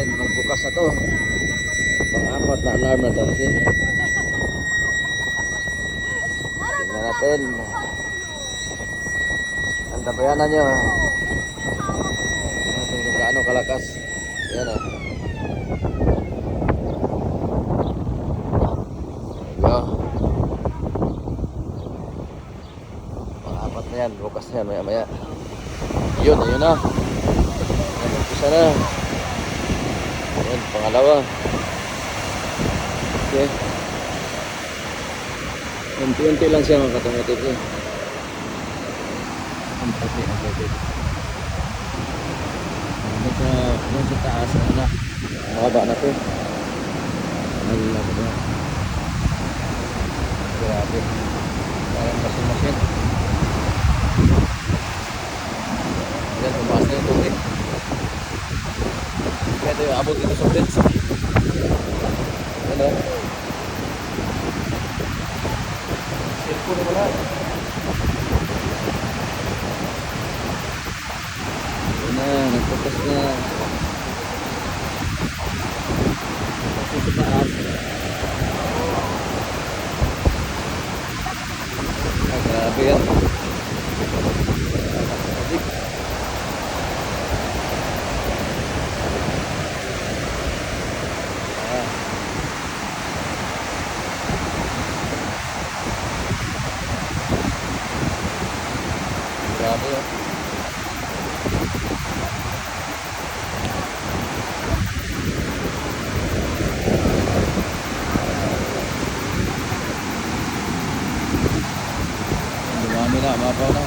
natin. Magbukas na to. Pang-apat na alarm na to. See? Tingnan natin. Ang tabayanan nyo. Natin kung gaano kalakas. Ayan o. Pang-apat na yan. Bukas na yan. Maya-maya. Yun. Ayun na. Isa na. Ayan. Pangalawa. Okay. Unti-unti lang siya mga katomotive eh. Ang puti. Yung sa taas na. Mababa na ito. Nalilap na. Grabe. Parang masin-masin. Yan, tumaas na yung tubig. Kaya ito yung abot dito sa bridge. Ano? Cellphone na wala. Ayan na, nagputas na. Tapos sa taas. Ah, grabe yan. Grabe yun. Dumami na, mapaw na.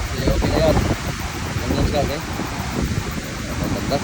Okay na yan. Ganyan siya, okay? Maganda.